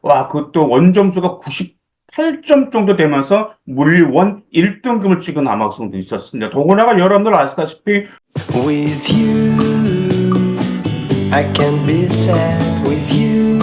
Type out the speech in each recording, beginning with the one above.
와, 그것도 원점수가 98점 정도 되면서 물리원 1등급을 찍은 남학생도 있었습니다. 더구나가 여러분들 아시다시피 With you, I can be sad with you.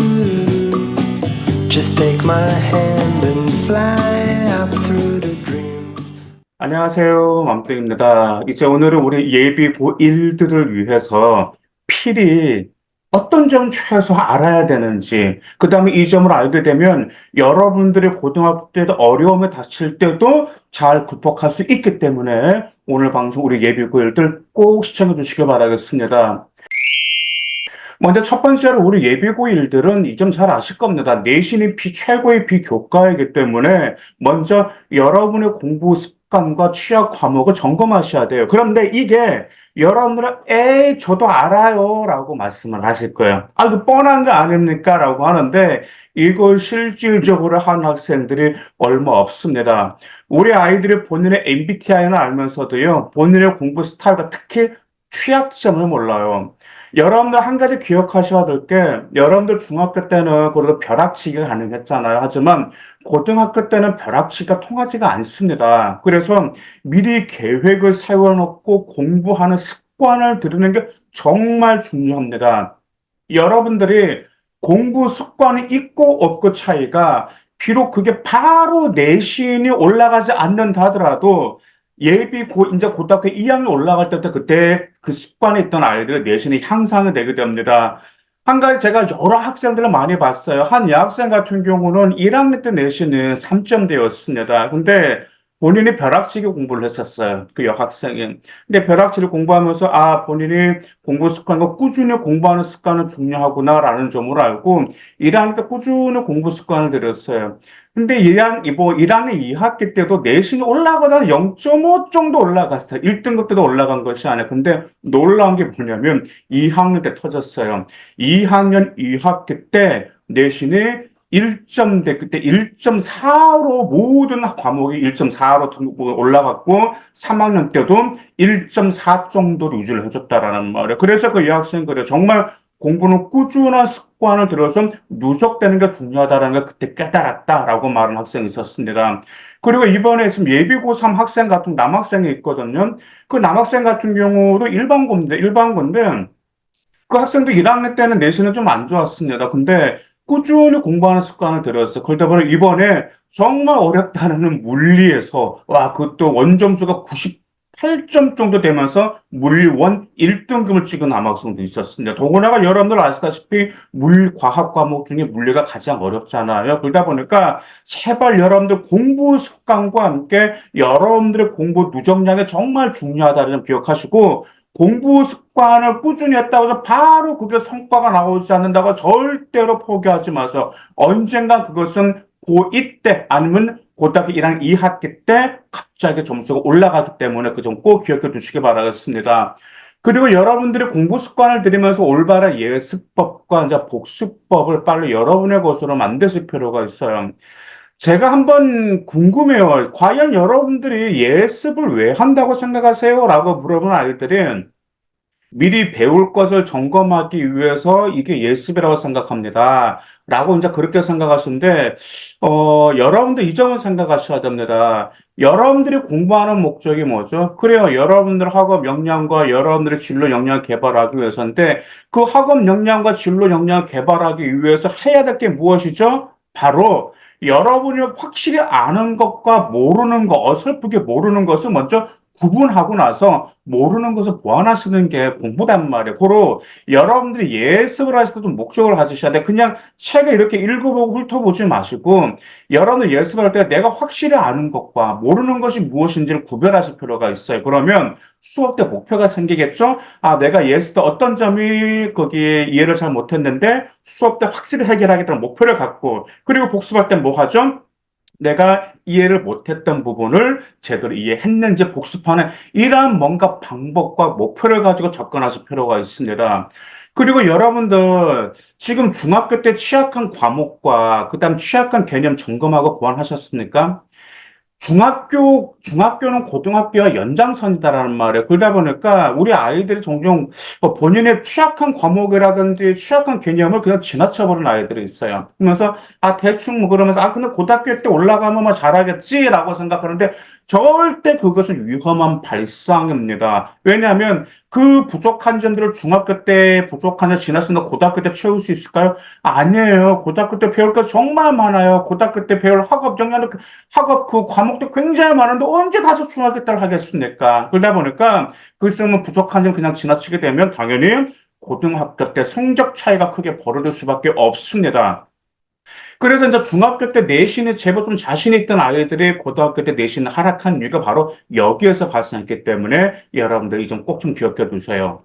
Just take my hand and fly up through the dreams. 안녕하세요, 맘뚱입니다. 이제 오늘은 우리 예비 고1들을 위해서 필히 어떤 점 최소 알아야 되는지, 그 다음에 이 점을 알게 되면 여러분들이 고등학교 때도 어려움에 닥칠 때도 잘 극복할 수 있기 때문에 오늘 방송 우리 예비 고1들 꼭 시청해 주시기 바라겠습니다. 먼저 첫 번째로 우리 예비고일들은 이 점 잘 아실 겁니다. 내신이 최고의 비교과이기 때문에 먼저 여러분의 공부 습관과 취약 과목을 점검하셔야 돼요. 그런데 이게 여러분들은 에이 저도 알아요 라고 말씀을 하실 거예요. 아, 그 뻔한 거 아닙니까? 라고 하는데 이걸 실질적으로 하는 학생들이 얼마 없습니다. 우리 아이들이 본인의 MBTI는 알면서도요, 본인의 공부 스타일과 특히 취약점을 몰라요. 여러분들 한 가지 기억하셔야 될 게, 여러분들 중학교 때는 그래도 벼락치기가 가능했잖아요. 하지만 고등학교 때는 벼락치기가 통하지가 않습니다. 그래서 미리 계획을 세워놓고 공부하는 습관을 들이는 게 정말 중요합니다. 여러분들이 공부 습관이 있고 없고 차이가 비록 그게 바로 내신이 올라가지 않는다 하더라도 이제 고등학교 2학년 올라갈 때부터 그때 그 습관에 있던 아이들의 내신이 향상이 되게 됩니다. 한 가지 제가 여러 학생들을 많이 봤어요. 한 여학생 같은 경우는 1학년 때 내신은 3점대였습니다. 근데 본인이 벼락치기 공부를 했었어요. 그 여학생이. 근데 벼락치기를 공부하면서 아, 본인이 공부 습관과 꾸준히 공부하는 습관은 중요하구나라는 점을 알고 1학년 때 꾸준히 공부 습관을 들였어요. 근데 1학년 2학기 때도 내신이 올라가다 0.5 정도 올라갔어요. 1등급 때도 올라간 것이 아니에요. 근데 놀라운 게 뭐냐면 2학년 때 터졌어요. 2학년 2학기 때 내신이 1점대, 그때 1.4로 모든 과목이 1.4로 올라갔고 3학년 때도 1.4 정도로 유지를 해줬다라는 말이에요. 그래서 그 여학생 그래 정말 공부는 꾸준한 습관을 들여서 누적되는 게 중요하다는 걸 그때 깨달았다라고 말하는 학생이 있었습니다. 그리고 이번에 지금 예비 고3 학생 같은 남학생이 있거든요. 그 남학생 같은 경우도 일반고인데 그 학생도 1학년 때는 내신은 좀 안 좋았습니다. 근데 꾸준히 공부하는 습관을 들였어요. 그러다 보니 이번에 정말 어렵다는 물리에서, 와, 그것도 원점수가 98점 정도 되면서 물리원 1등급을 찍은 남학생도 있었습니다. 더구나가 여러분들 아시다시피 과학 과목 중에 물리가 가장 어렵잖아요. 그러다 보니까 제발 여러분들 공부 습관과 함께 여러분들의 공부 누적량이 정말 중요하다는 점 기억하시고 공부 습관을 꾸준히 했다고 해서 바로 그게 성과가 나오지 않는다고 절대로 포기하지 마세요. 언젠가 그것은 고2 때 아니면 고등학교 1학년 2학기 때 갑자기 점수가 올라가기 때문에 그 점 꼭 기억해 두시기 바라겠습니다. 그리고 여러분들이 공부 습관을 들이면서 올바른 예습법과 이제 복습법을 빨리 여러분의 것으로 만드실 필요가 있어요. 제가 한번 궁금해요. 과연 여러분들이 예습을 왜 한다고 생각하세요? 라고 물어본 아이들은 미리 배울 것을 점검하기 위해서 이게 예습이라고 생각합니다. 라고 이제 그렇게 생각하시는데, 여러분들 이 점을 생각하셔야 됩니다. 여러분들이 공부하는 목적이 뭐죠? 그래요. 여러분들 학업 역량과 여러분들의 진로 역량을 개발하기 위해서인데, 그 학업 역량과 진로 역량을 개발하기 위해서 해야 될 게 무엇이죠? 바로 여러분이 확실히 아는 것과 모르는 것, 어설프게 모르는 것을 먼저 구분하고 나서 모르는 것을 보완하시는 게 공부단 말이에요. 고로 여러분들이 예습을 하실 때도 목적을 가지셔야 돼. 그냥 책을 이렇게 읽어보고 훑어보지 마시고 여러분들 예습을 할 때 내가 확실히 아는 것과 모르는 것이 무엇인지를 구별하실 필요가 있어요. 그러면 수업 때 목표가 생기겠죠? 아, 내가 예습 때 어떤 점이 거기에 이해를 잘 못했는데 수업 때 확실히 해결하겠다는 목표를 갖고 그리고 복습할 때 뭐 하죠? 내가 이해를 못했던 부분을 제대로 이해했는지 복습하는 이러한 뭔가 방법과 목표를 가지고 접근하실 필요가 있습니다. 그리고 여러분들 지금 중학교 때 취약한 과목과 그다음 취약한 개념 점검하고 보완하셨습니까? 중학교는 고등학교와 연장선이다라는 말이에요. 그러다 보니까 우리 아이들이 종종 본인의 취약한 과목이라든지 취약한 개념을 그냥 지나쳐버리는 아이들이 있어요. 그러면서, 대충 뭐 그러면서, 근데 고등학교 때 올라가면 뭐 잘하겠지라고 생각하는데 절대 그것은 위험한 발상입니다. 왜냐하면 그 부족한 점들을 중학교 때 부족한 점 지났으니까 고등학교 때 채울 수 있을까요? 아니에요. 고등학교 때 배울 거 정말 많아요. 고등학교 때 배울 학업 그 과목도 굉장히 많은데 언제 가서 중학교 때를 하겠습니까? 그러다 보니까 그 시험은 부족한 점 그냥 지나치게 되면 당연히 고등학교 때 성적 차이가 크게 벌어질 수밖에 없습니다. 그래서 이제 중학교 때 내신에 제법 좀 자신 있던 아이들이 고등학교 때 내신 하락한 이유가 바로 여기에서 발생했기 때문에 여러분들 이 점 꼭 좀 기억해 두세요.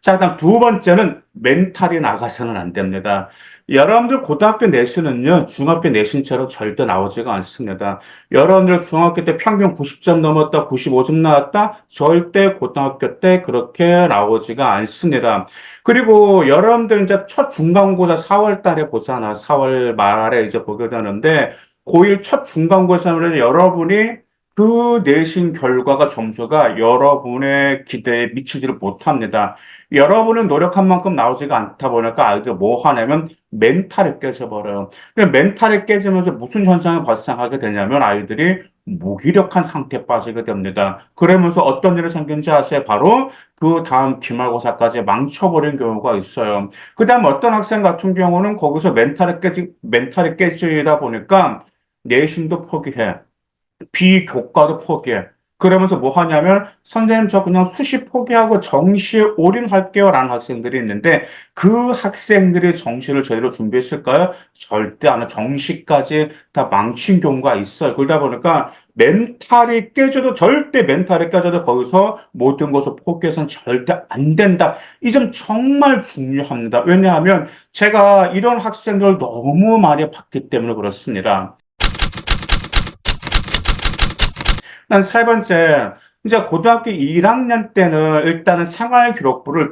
자, 그다음 두 번째는 멘탈이 나가서는 안 됩니다. 여러분들 고등학교 내신은요, 중학교 내신처럼 절대 나오지가 않습니다. 여러분들 중학교 때 평균 90점 넘었다, 95점 나왔다, 절대 고등학교 때 그렇게 나오지가 않습니다. 그리고 여러분들 이제 첫 중간고사 4월 달에 보잖아. 4월 말에 이제 보게 되는데, 고1 첫 중간고사를 여러분이 그 내신 결과가 점수가 여러분의 기대에 미치지를 못합니다. 여러분은 노력한 만큼 나오지가 않다 보니까 아이들 뭐 하냐면 멘탈이 깨져버려요. 멘탈이 깨지면서 무슨 현상이 발생하게 되냐면 아이들이 무기력한 상태에 빠지게 됩니다. 그러면서 어떤 일이 생긴지 아세요? 바로 그 다음 기말고사까지 망쳐버린 경우가 있어요. 그 다음 어떤 학생 같은 경우는 거기서 멘탈이 깨지다 보니까 내신도 포기해. 비교과도 포기해. 그러면서 뭐 하냐면, 선생님, 저 그냥 수시 포기하고 정시에 올인할게요. 라는 학생들이 있는데, 그 학생들이 정시를 제대로 준비했을까요? 절대 안 해. 정시까지 다 망친 경우가 있어요. 그러다 보니까, 멘탈이 깨져도 거기서 모든 것을 포기해서는 절대 안 된다. 이 점 정말 중요합니다. 왜냐하면, 제가 이런 학생들을 너무 많이 봤기 때문에 그렇습니다. 난 세 번째, 이제 고등학교 1학년 때는 일단은 생활기록부를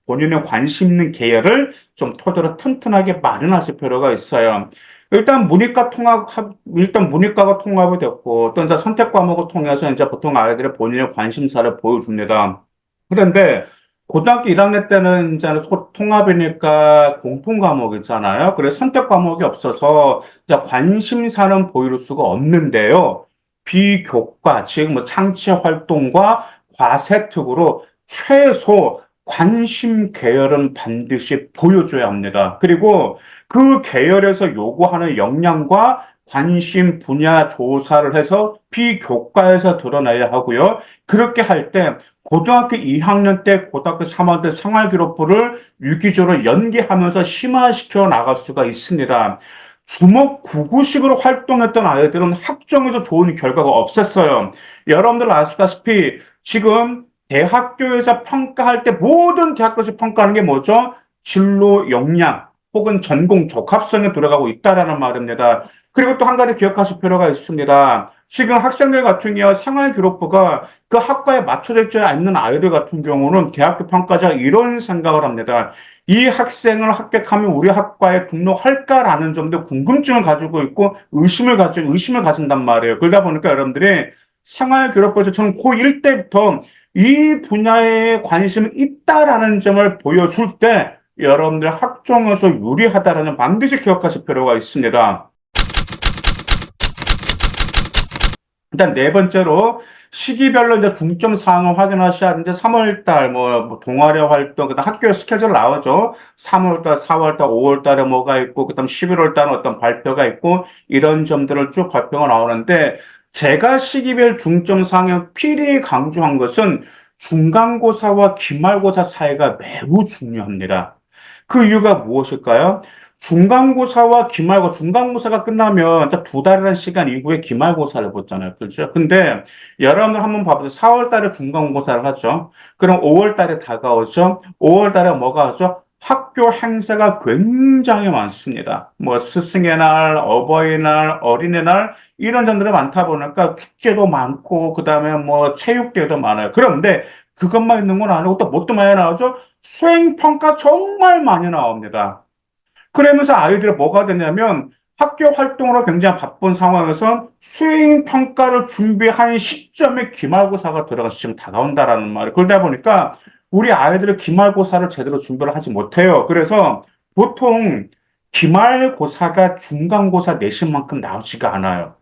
본인의 관심 있는 계열을 좀 토대로 튼튼하게 마련하실 필요가 있어요. 일단 문이과가 통합이 됐고, 또 이제 선택 과목을 통해서 이제 보통 아이들이 본인의 관심사를 보여줍니다. 그런데 고등학교 1학년 때는 이제 통합이니까 공통 과목이잖아요. 그래서 선택 과목이 없어서 이제 관심사는 보일 수가 없는데요. 비교과, 즉, 뭐, 창체 활동과 과세특으로 최소 관심 계열은 반드시 보여줘야 합니다. 그리고 그 계열에서 요구하는 역량과 관심 분야 조사를 해서 비교과에서 드러내야 하고요. 그렇게 할 때 고등학교 2학년 때, 고등학교 3학년 때 생활기록부를 유기적으로 연계하면서 심화시켜 나갈 수가 있습니다. 주먹구구식으로 활동했던 아이들은 학점에서 좋은 결과가 없었어요. 여러분들 아시다시피 지금 대학교에서 평가할 때 모든 대학교에서 평가하는 게 뭐죠? 진로 역량 혹은 전공 적합성에 들어가고 있다라는 말입니다. 그리고 또 한 가지 기억하실 필요가 있습니다. 지금 학생들 같은 경우 생활기록부가 그 학과에 맞춰져 있지 않는 아이들 같은 경우는 대학교 평가자 이런 생각을 합니다. 이 학생을 합격하면 우리 학과에 등록할까라는 점도 궁금증을 가지고 있고 의심을 가진단 말이에요. 그러다 보니까 여러분들이 생활교육부에서 저는 고1 때부터 이 분야에 관심이 있다라는 점을 보여줄 때 여러분들 학종에서 유리하다라는 반드시 기억하실 필요가 있습니다. 일단 네 번째로 시기별로 이제 중점 사항을 확인하셔야 하는데 3월 달 뭐 동아리 활동 그다음 학교 스케줄 나오죠. 3월 달, 4월 달, 5월 달에 뭐가 있고 그다음 11월 달은 어떤 발표가 있고 이런 점들을 쭉 발표가 나오는데 제가 시기별 중점 사항을 필히 강조한 것은 중간고사와 기말고사 사이가 매우 중요합니다. 그 이유가 무엇일까요? 중간고사가 끝나면 딱 두 달이라는 시간 이후에 기말고사를 보잖아요. 그렇죠? 근데 여러분들 한번 봐보세요. 4월 달에 중간고사를 하죠. 그럼 5월 달에 다가오죠. 5월 달에 뭐가 하죠? 학교 행사가 굉장히 많습니다. 뭐 스승의 날, 어버이날, 어린이날 이런 점들이 많다 보니까 축제도 많고 그다음에 뭐 체육대회도 많아요. 그런데 그것만 있는 건 아니고 또 뭣도 많이 나오죠? 수행평가 정말 많이 나옵니다. 그러면서 아이들이 뭐가 되냐면 학교 활동으로 굉장히 바쁜 상황에서 수행 평가를 준비한 시점에 기말고사가 들어가 시점 다가온다라는 말을 그러다 보니까 우리 아이들이 기말고사를 제대로 준비를 하지 못해요. 그래서 보통 기말고사가 중간고사 내신만큼 나오지가 않아요.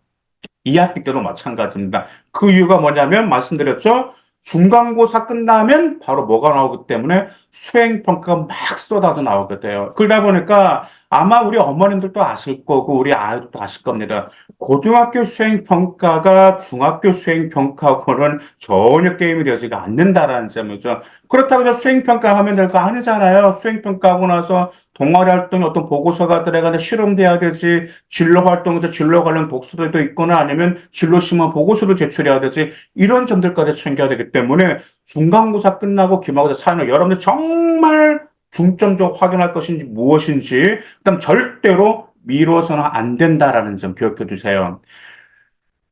2학기 때도 마찬가지입니다. 그 이유가 뭐냐면 말씀드렸죠. 중간고사 끝나면 바로 뭐가 나오기 때문에 수행평가가 막 쏟아져 나오게 돼요. 그러다 보니까 아마 우리 어머님들도 아실 거고 우리 아이들도 아실 겁니다. 고등학교 수행평가가 중학교 수행평가하고는 전혀 게임이 되지가 않는다라는 점이죠. 그렇다고 해서 수행평가 하면 될 거 아니잖아요. 수행평가하고 나서 동아리 활동 어떤 보고서가 들어가는데 실험돼야 되지. 진로 활동에서 진로 관련 독서들도 있거나 아니면 진로 심화 보고서를 제출해야 되지. 이런 점들까지 챙겨야 되기 때문에 중간고사 끝나고 기말고사 사는 여러분들 정말 중점적으로 확인할 것인지 무엇인지 그다음 절대로 미뤄서는 안 된다라는 점 기억해 두세요.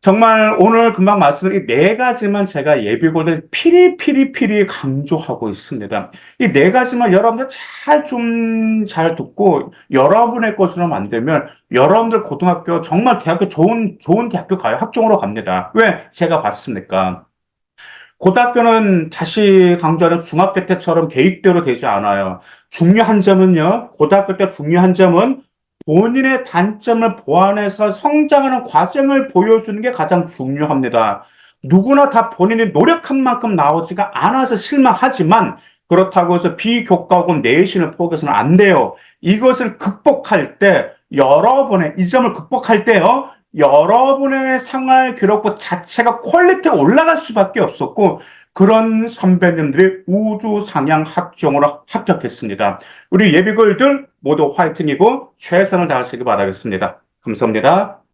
정말 오늘 금방 말씀드린 이 네 가지만 제가 예비고를 피리피리피리 강조하고 있습니다. 이 네 가지만 여러분들 잘 듣고 여러분의 것으로 만들면 여러분들 고등학교 정말 대학교 좋은 대학교 가요. 학종으로 갑니다. 왜? 제가 봤습니까? 고등학교는 다시 강조하는 중학교 때처럼 계획대로 되지 않아요. 중요한 점은요, 고등학교 때 중요한 점은 본인의 단점을 보완해서 성장하는 과정을 보여주는 게 가장 중요합니다. 누구나 다 본인이 노력한 만큼 나오지가 않아서 실망하지만 그렇다고 해서 비교과고 내신을 포기해서는 안 돼요. 이것을 극복할 때 여러분의 이 점을 극복할 때요. 여러분의 생활 기록부 자체가 퀄리티가 올라갈 수밖에 없었고 그런 선배님들이 우주 상향 학종으로 합격했습니다. 우리 예비글들 모두 화이팅이고 최선을 다하시기 바라겠습니다. 감사합니다.